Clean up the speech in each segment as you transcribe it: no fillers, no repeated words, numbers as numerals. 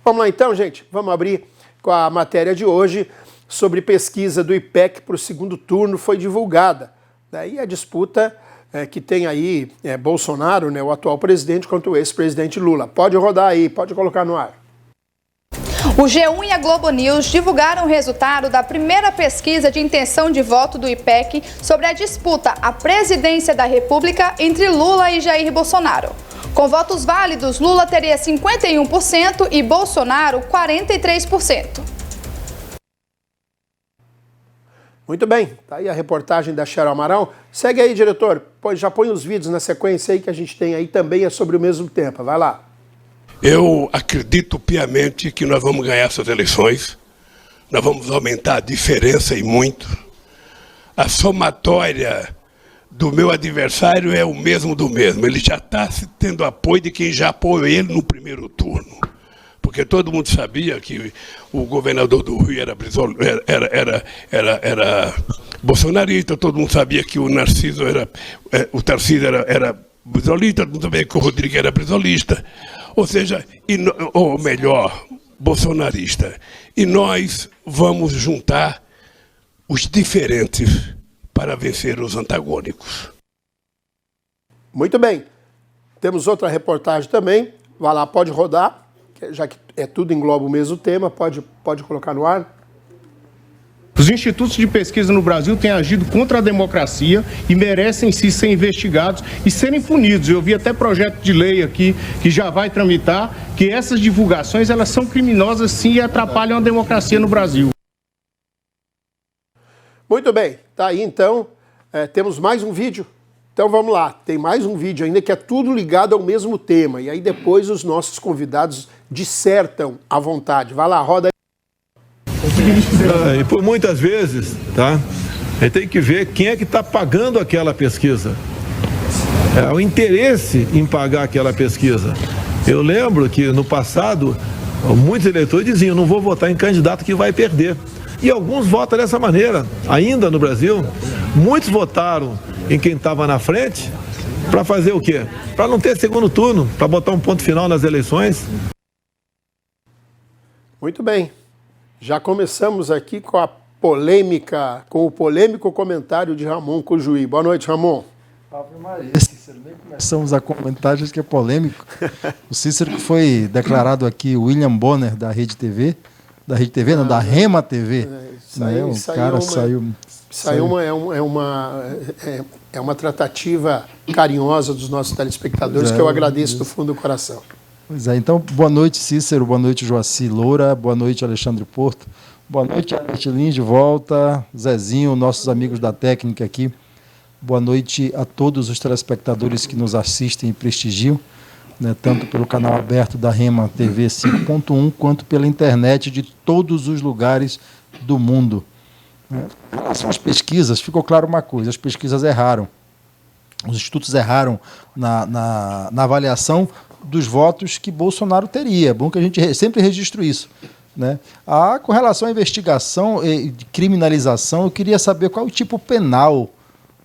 Vamos lá então, gente. Vamos abrir com a matéria de hoje sobre pesquisa do IPEC para o segundo turno foi divulgada. Daí a disputa que tem aí Bolsonaro, né, o atual presidente, contra o ex-presidente Lula. Pode rodar aí, pode colocar no ar. O G1 e a Globo News divulgaram o resultado da primeira pesquisa de intenção de voto do IPEC sobre a disputa à presidência da República entre Lula e Jair Bolsonaro. Com votos válidos, Lula teria 51% e Bolsonaro 43%. Muito bem, tá aí a reportagem da Cheryl Amaral. Segue aí, diretor, já põe os vídeos na sequência aí que a gente tem aí, também é sobre o mesmo tempo. Vai lá. Eu acredito piamente que nós vamos ganhar essas eleições, nós vamos aumentar a diferença e muito. A somatória do meu adversário é o mesmo do mesmo, ele já está tendo apoio de quem já apoiou ele no primeiro turno. Porque todo mundo sabia que o governador do Rio era bolsonarista, todo mundo sabia que o Tarcísio era brisolista, todo mundo sabia que o Rodrigo era brisolista. Ou seja, ou melhor, bolsonarista. E nós vamos juntar os diferentes para vencer os antagônicos. Muito bem. Temos outra reportagem também. Vai lá, pode rodar, já que tudo engloba o mesmo tema, pode colocar no ar. Os institutos de pesquisa no Brasil têm agido contra a democracia e merecem sim ser investigados e serem punidos. Eu vi até projeto de lei aqui que já vai tramitar, que essas divulgações elas são criminosas sim e atrapalham a democracia no Brasil. Muito bem, tá aí então, temos mais um vídeo. Então vamos lá, tem mais um vídeo ainda que é tudo ligado ao mesmo tema. E aí depois os nossos convidados dissertam à vontade. Vai lá, roda aí. E por muitas vezes, tá? A gente tem que ver quem é que está pagando aquela pesquisa. O interesse em pagar aquela pesquisa. Eu lembro que no passado, muitos eleitores diziam, não vou votar em candidato que vai perder. E alguns votam dessa maneira. Ainda no Brasil, muitos votaram em quem estava na frente para fazer o quê? Para não ter segundo turno, para botar um ponto final nas eleições. Muito bem. Já começamos aqui com a polêmica, com o polêmico comentário de Ramon Cujuí. Boa noite, Ramon. Ave Maria, Cícero, nem começamos a comentar, já que é polêmico. O Cícero que foi declarado aqui William Bonner da Rede TV, não, da Rema TV. É uma tratativa carinhosa dos nossos telespectadores que eu agradeço do fundo do coração. Pois é, então, boa noite, Cícero, boa noite, Joaci Loura, boa noite, Alexandre Porto, boa noite, Alex Lins de volta, Zezinho, nossos amigos da técnica aqui, boa noite a todos os telespectadores que nos assistem e prestigiam, né, tanto pelo canal aberto da Rema TV 5.1, quanto pela internet de todos os lugares do mundo. Em relação às pesquisas, ficou claro uma coisa, as pesquisas erraram. Os institutos erraram na avaliação dos votos que Bolsonaro teria. É bom que a gente sempre registre isso, né? Com relação à investigação e criminalização, eu queria saber qual o tipo penal,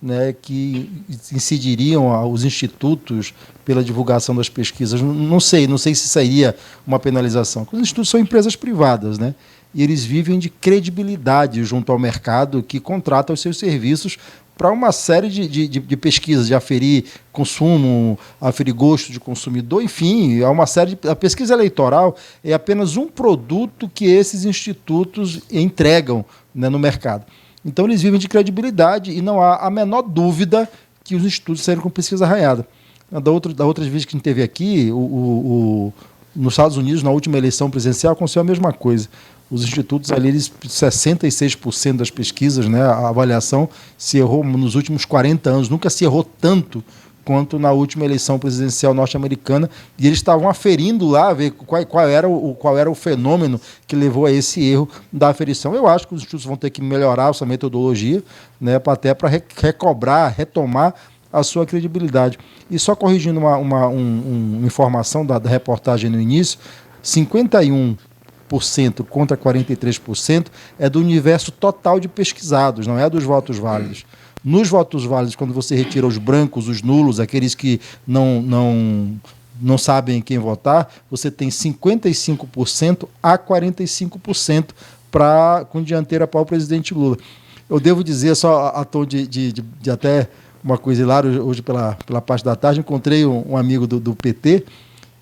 né, que incidiriam os institutos pela divulgação das pesquisas. Não sei se seria uma penalização. Porque os institutos são empresas privadas, né? E eles vivem de credibilidade junto ao mercado que contrata os seus serviços para uma série de pesquisas, de aferir consumo, aferir gosto de consumidor, enfim, há uma série a pesquisa eleitoral é apenas um produto que esses institutos entregam, né, no mercado. Então eles vivem de credibilidade e não há a menor dúvida que os institutos saíram com pesquisa arraiada. Da outras vezes que a gente teve aqui, nos Estados Unidos, na última eleição presidencial, aconteceu a mesma coisa. Os institutos ali, 66% das pesquisas, né, a avaliação se errou nos últimos 40 anos. Nunca se errou tanto quanto na última eleição presidencial norte-americana. E eles estavam aferindo lá, ver qual era o fenômeno que levou a esse erro da aferição. Eu acho que os institutos vão ter que melhorar essa metodologia, né, para retomar a sua credibilidade. E só corrigindo uma informação da reportagem no início, 51% contra 43% é do universo total de pesquisados, não é dos votos válidos. Nos votos válidos, quando você retira os brancos, os nulos, aqueles que não não sabem quem votar, você tem 55% a 45% com dianteira para o presidente Lula. Eu devo dizer, só a tom de até uma coisa hilária, hoje pela parte da tarde, encontrei um amigo do PT,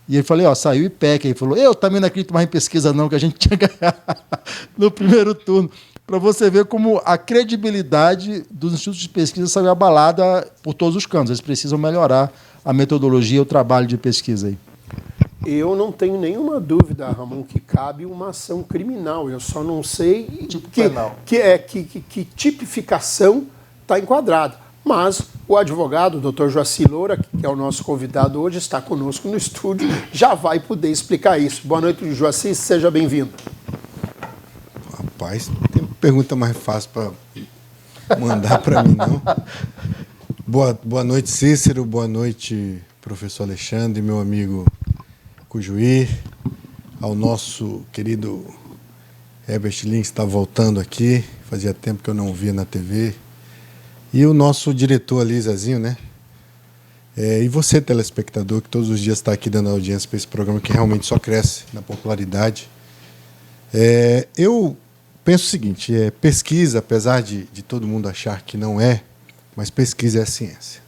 e ele falou, saiu o IPEC. Ele falou, eu também não acredito mais em pesquisa não, que a gente tinha ganhado no primeiro turno. Para você ver como a credibilidade dos institutos de pesquisa saiu abalada por todos os cantos. Eles precisam melhorar a metodologia e o trabalho de pesquisa aí. Eu não tenho nenhuma dúvida, Ramon, que cabe uma ação criminal. Eu só não sei que tipificação está enquadrada. Mas o advogado, o Dr. Joaci Loura, que é o nosso convidado hoje, está conosco no estúdio, já vai poder explicar isso. Boa noite, Joaci, seja bem-vindo. Rapaz, não tem pergunta mais fácil para mandar para mim, não. Boa noite, Cícero. Boa noite, professor Alexandre, meu amigo Cujuí, ao nosso querido Herbert Lins, que está voltando aqui. Fazia tempo que eu não o via na TV. E o nosso diretor ali, Zezinho, né? E você, telespectador, que todos os dias está aqui dando audiência para esse programa que realmente só cresce na popularidade. Eu penso o seguinte, pesquisa, apesar de todo mundo achar que não é, mas pesquisa é ciência.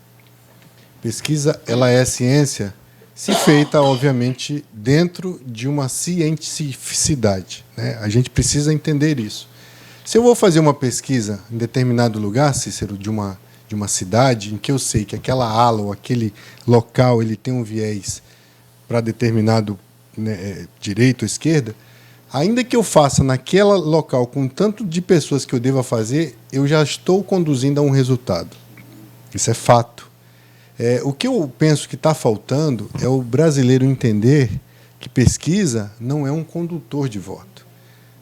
Pesquisa, ela é ciência se feita, obviamente, dentro de uma cientificidade, né? A gente precisa entender isso. Se eu vou fazer uma pesquisa em determinado lugar, Cícero, de uma cidade, em que eu sei que aquela ala ou aquele local ele tem um viés para determinado, né, direita ou esquerda, ainda que eu faça naquele local com tanto de pessoas que eu deva fazer, eu já estou conduzindo a um resultado. Isso é fato. O que eu penso que está faltando é o brasileiro entender que pesquisa não é um condutor de voto.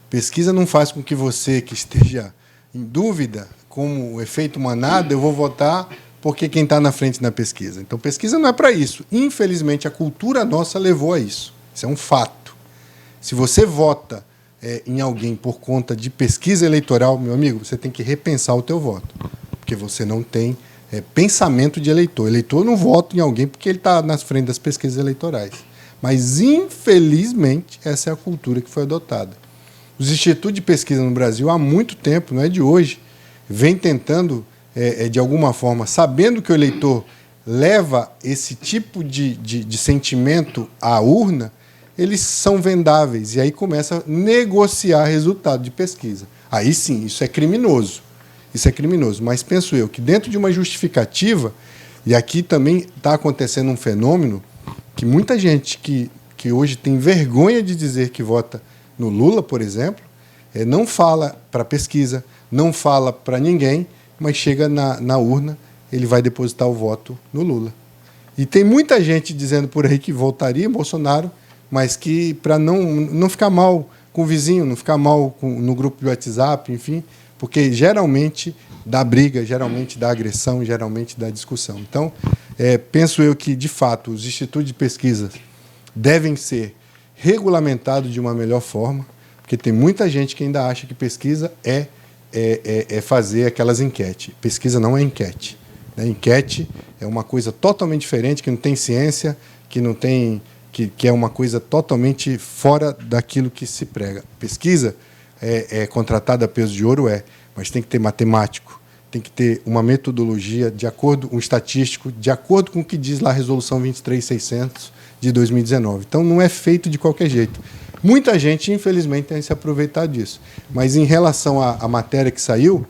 Pesquisa não faz com que você que esteja em dúvida, como o efeito manada, eu vou votar porque quem está na frente na pesquisa. Então, pesquisa não é para isso. Infelizmente, a cultura nossa levou a isso. Isso é um fato. Se você vota em alguém por conta de pesquisa eleitoral, meu amigo, você tem que repensar o teu voto, porque você não tem pensamento de eleitor. Eleitor não vota em alguém porque ele está na frente das pesquisas eleitorais. Mas, infelizmente, essa é a cultura que foi adotada. Os institutos de pesquisa no Brasil, há muito tempo, não é de hoje, vem tentando, de alguma forma, sabendo que o eleitor leva esse tipo de sentimento à urna, eles são vendáveis. E aí começa a negociar resultado de pesquisa. Aí sim, isso é criminoso. Isso é criminoso. Mas penso eu que dentro de uma justificativa, e aqui também está acontecendo um fenômeno que muita gente que hoje tem vergonha de dizer que vota no Lula, por exemplo, não fala para pesquisa, não fala para ninguém, mas chega na urna, ele vai depositar o voto no Lula. E tem muita gente dizendo por aí que votaria em Bolsonaro, mas que para não ficar mal com o vizinho, não ficar mal no grupo de WhatsApp, enfim, porque geralmente dá briga, geralmente dá agressão, geralmente dá discussão. Então, penso eu que, de fato, os institutos de pesquisa devem ser regulamentados de uma melhor forma, porque tem muita gente que ainda acha que pesquisa é fazer aquelas enquetes. Pesquisa não é enquete. Né? Enquete é uma coisa totalmente diferente, que não tem ciência, que não tem, que é uma coisa totalmente fora daquilo que se prega. Pesquisa é contratada a peso de ouro, mas tem que ter matemático, tem que ter uma metodologia de acordo, um estatístico, de acordo com o que diz lá a Resolução 23.600 de 2019. Então, não é feito de qualquer jeito. Muita gente, infelizmente, tem se aproveitado disso. Mas, em relação à matéria que saiu,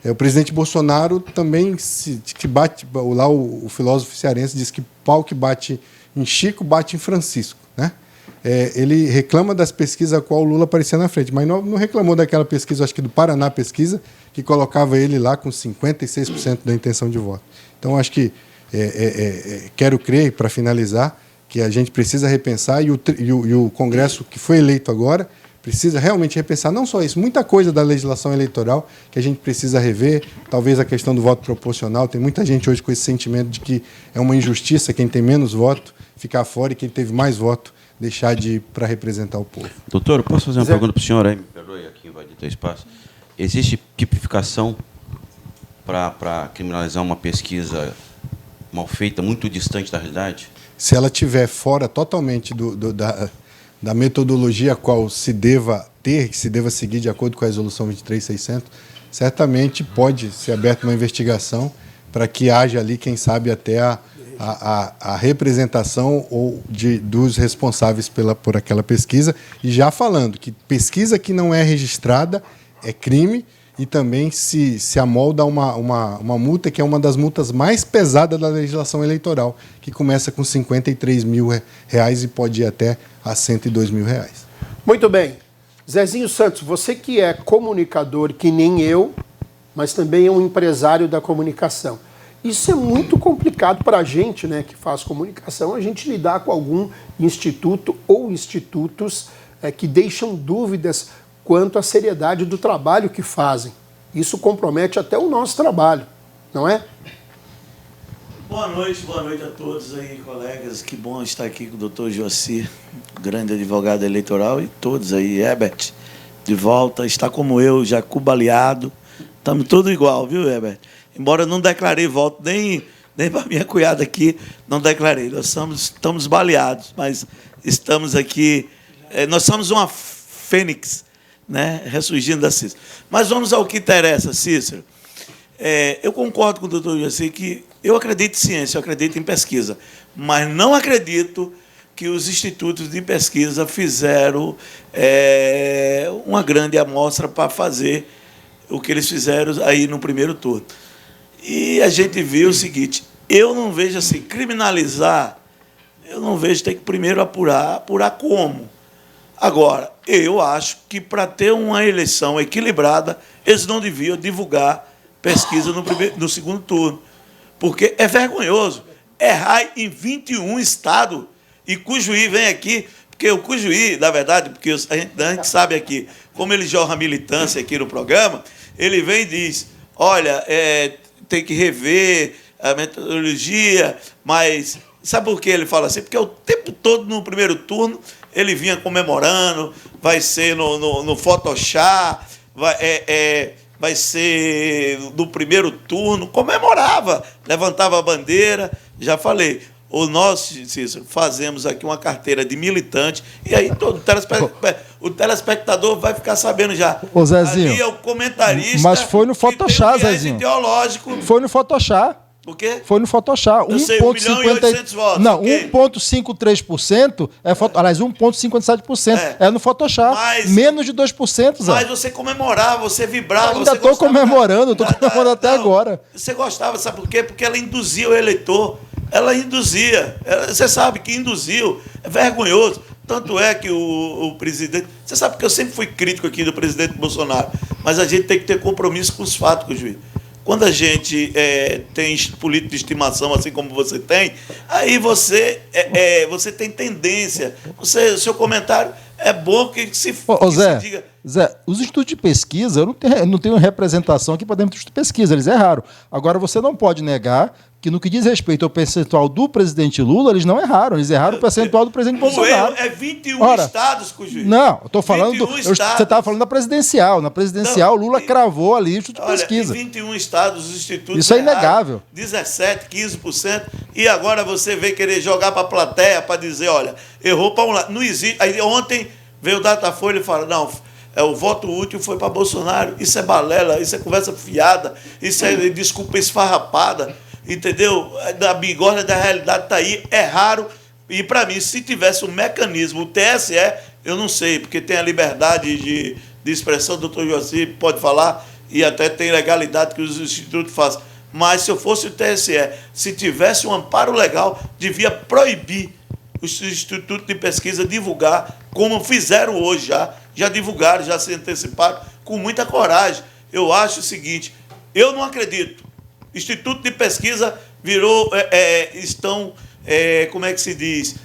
o presidente Bolsonaro também que bate, lá o filósofo cearense diz que pau que bate em Chico, bate em Francisco, né? Ele reclama das pesquisas a qual o Lula aparecia na frente, mas não reclamou daquela pesquisa, acho que do Paraná Pesquisa, que colocava ele lá com 56% da intenção de voto. Então, acho que quero crer, para finalizar, que a gente precisa repensar, e o Congresso que foi eleito agora precisa realmente repensar não só isso, muita coisa da legislação eleitoral que a gente precisa rever, talvez a questão do voto proporcional. Tem muita gente hoje com esse sentimento de que é uma injustiça quem tem menos voto ficar fora e quem teve mais voto deixar de ir para representar o povo. Doutor, eu posso fazer uma pergunta para o senhor aí? Me perdoe aqui invadir teu espaço. Existe tipificação para criminalizar uma pesquisa mal feita, muito distante da realidade? se ela estiver fora totalmente da metodologia a qual se deva ter, que se deva seguir de acordo com a resolução 23.600, certamente pode ser aberta uma investigação para que haja ali, quem sabe, até a representação dos responsáveis por aquela pesquisa. E já falando que pesquisa que não é registrada é crime e também se amolda uma multa que é uma das multas mais pesadas da legislação eleitoral, que começa com R$53 mil e pode ir até a R$102 mil. Muito bem. Zezinho Santos, você que é comunicador que nem eu, mas também é um empresário da comunicação. Isso é muito complicado para a gente, né, que faz comunicação, a gente lidar com algum instituto ou institutos que deixam dúvidas quanto à seriedade do trabalho que fazem. Isso compromete até o nosso trabalho, não é? Boa noite a todos aí, colegas. Que bom estar aqui com o doutor Joacir, grande advogado eleitoral, e todos aí. Herbert, de volta, está como eu, já cubaleado. Estamos tudo igual, viu, Herbert? Embora eu não declarei voto, nem para minha cunhada aqui, não declarei. Nós estamos baleados, mas estamos aqui. Nós somos uma fênix, né, ressurgindo da Cícero. Mas vamos ao que interessa, Cícero. Eu concordo com o doutor Joacir que eu acredito em ciência, eu acredito em pesquisa, mas não acredito que os institutos de pesquisa fizeram uma grande amostra para fazer o que eles fizeram aí no primeiro turno. E a gente viu o seguinte, eu não vejo assim, criminalizar, eu não vejo, tem que primeiro apurar como. Agora, eu acho que para ter uma eleição equilibrada, eles não deviam divulgar pesquisa no segundo turno, porque é vergonhoso errar em 21 estados e Cujuí vem aqui, porque o Cujuí, na verdade, porque a gente sabe aqui, como ele joga militância aqui no programa, ele vem e diz, olha, tem que rever a metodologia, mas sabe por que ele fala assim? Porque o tempo todo no primeiro turno ele vinha comemorando, vai ser no Photoshop, vai ser no primeiro turno, comemorava, levantava a bandeira, já falei. Nós, Cícero, fazemos aqui uma carteira de militante, e aí o telespectador vai ficar sabendo já. Ô, Zezinho, ali é o comentarista. Mas foi no Photoshop, Zezinho. Ideológico. Foi no Photoshop. O quê? Foi no Photoshop. Eu sei, 1.800.000 votos. Não, okay? 1,53% aliás, 1,57% é no Photoshop. Menos de 2%, Zé. Mas você comemorava, você vibrava. Ainda estou comemorando, estou comemorando até agora. Você gostava, sabe por quê? Porque ela induzia o eleitor. Ela induzia. Você sabe que induziu. É vergonhoso. Tanto é que o presidente... Você sabe que eu sempre fui crítico aqui do presidente Bolsonaro, mas a gente tem que ter compromisso com os fatos, com o juiz. Quando a gente tem político de estimação, assim como você tem, aí você tem tendência. O seu comentário é bom que se diga... Zé, os institutos de pesquisa, eu não tenho representação aqui para dentro do instituto de pesquisa, eles erraram. Agora, você não pode negar que no que diz respeito ao percentual do presidente Lula, eles não erraram, eles erraram o percentual do presidente Bolsonaro. É 21 estados, Cujuí. Não, eu estou falando... Você estava falando da presidencial. Na presidencial, Lula cravou ali o instituto de pesquisa. Em 21 estados, os institutos... Isso é inegável. 17%, 15%, e agora você vem querer jogar para a plateia para dizer, olha, errou para um lado. Não existe. Aí ontem veio o Datafolha e fala, não... o voto útil foi para Bolsonaro. Isso é balela, isso é conversa fiada, isso é desculpa esfarrapada, entendeu? Da bigorna da realidade está aí, é raro. E para mim, se tivesse um mecanismo, o TSE, eu não sei, porque tem a liberdade de expressão, o doutor Joacir pode falar, e até tem legalidade que os institutos fazem. Mas se eu fosse o TSE, se tivesse um amparo legal, devia proibir os institutos de pesquisa divulgar, como fizeram hoje já divulgaram, já se anteciparam, com muita coragem. Eu acho o seguinte, eu não acredito. Instituto de pesquisa estão, como é que se diz,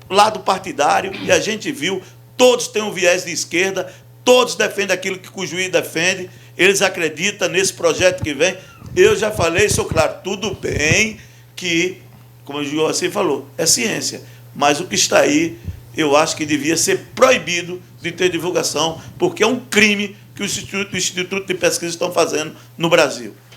lado partidário, e a gente viu, todos têm um viés de esquerda, todos defendem aquilo que o juiz defende, eles acreditam nesse projeto que vem. Eu já falei, sou claro, tudo bem que, como o Joacir falou, é ciência, mas o que está aí, eu acho que devia ser proibido de ter divulgação, porque é um crime que o Instituto de Pesquisa estão fazendo no Brasil.